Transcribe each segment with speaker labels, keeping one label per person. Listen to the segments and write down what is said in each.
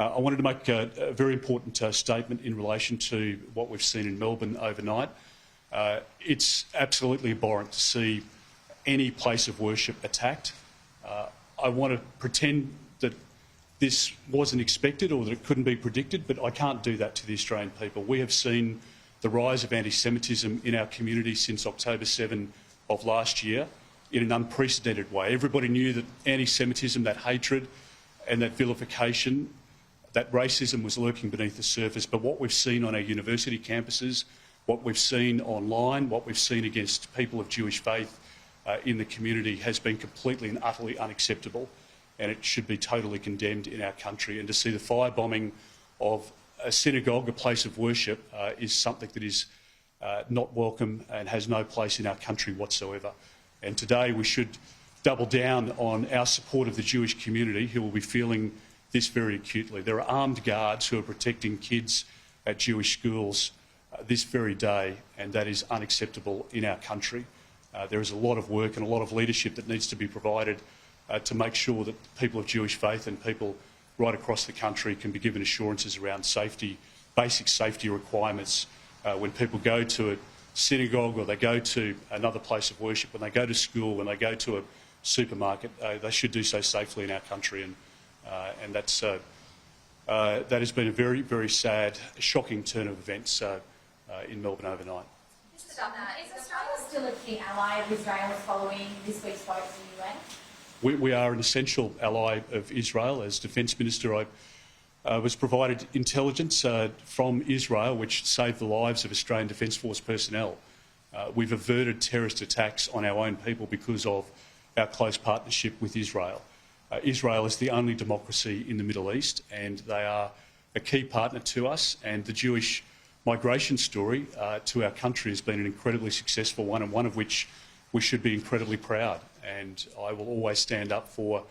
Speaker 1: I wanted to make a very important statement in relation to what we've seen in Melbourne overnight. It's absolutely abhorrent to see any place of worship attacked. I want to pretend that this wasn't expected or that it couldn't be predicted, but I can't do that to the Australian people. We have seen the rise of antisemitism in our community since October 7 of last year in an unprecedented way. Everybody knew that antisemitism, that hatred and that vilification, that racism was lurking beneath the surface, but what we've seen on our university campuses, what we've seen online, what we've seen against people of Jewish faith in the community has been completely and utterly unacceptable, and it should be totally condemned in our country. And to see the firebombing of a synagogue, a place of worship, is something that is not welcome and has no place in our country whatsoever. And today we should double down on our support of the Jewish community, who will be feeling this very acutely. There are armed guards who are protecting kids at Jewish schools this very day, and that is unacceptable in our country. There is a lot of work and a lot of leadership that needs to be provided to make sure that people of Jewish faith and people right across the country can be given assurances around safety, basic safety requirements when people go to a synagogue or they go to another place of worship, when they go to school, when they go to a supermarket. They should do so safely in our country, and that has been a very, very sad, shocking turn of events in Melbourne overnight.
Speaker 2: Is Australia still a key ally of Israel following this week's vote in the UN?
Speaker 1: We are an essential ally of Israel. As Defence Minister, I was provided intelligence from Israel which saved the lives of Australian Defence Force personnel. We've averted terrorist attacks on our own people because of our close partnership with Israel. Israel is the only democracy in the Middle East, and they are a key partner to us, and the Jewish migration story to our country has been an incredibly successful one, and one of which we should be incredibly proud. And I will always stand up for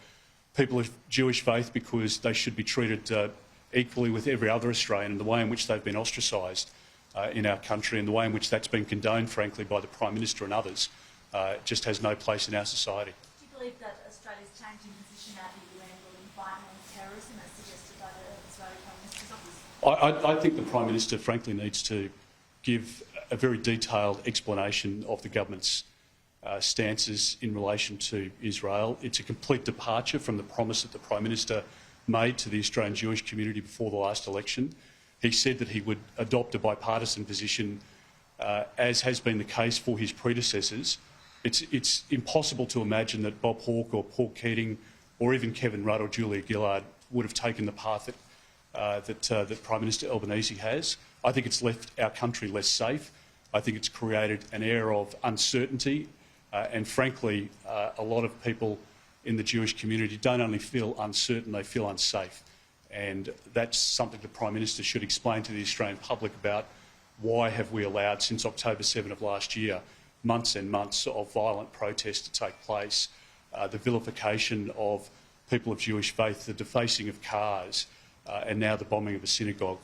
Speaker 1: people of Jewish faith because they should be treated equally with every other Australian, and the way in which they've been ostracised in our country and the way in which that's been condoned, frankly, by the Prime Minister and others just has no place in our society.
Speaker 2: Do you believe that Australia's changing position at the UN will invite more terrorism as suggested by the Israeli Prime Minister's office?
Speaker 1: I think the Prime Minister, frankly, needs to give a very detailed explanation of the government's stances in relation to Israel. It's a complete departure from the promise that the Prime Minister made to the Australian Jewish community before the last election. He said that he would adopt a bipartisan position, as has been the case for his predecessors. It's impossible to imagine that Bob Hawke or Paul Keating or even Kevin Rudd or Julia Gillard would have taken the path that Prime Minister Albanese has. I think it's left our country less safe. I think it's created an air of uncertainty, and frankly, a lot of people in the Jewish community don't only feel uncertain, they feel unsafe. And that's something the Prime Minister should explain to the Australian public about. Why have we allowed, since October 7 of last year, months and months of violent protests to take place, the vilification of people of Jewish faith, the defacing of cars, and now the bombing of a synagogue?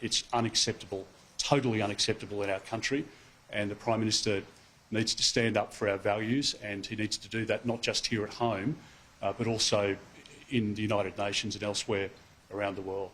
Speaker 1: It's unacceptable, totally unacceptable in our country, and the Prime Minister needs to stand up for our values, and he needs to do that not just here at home, but also in the United Nations and elsewhere around the world.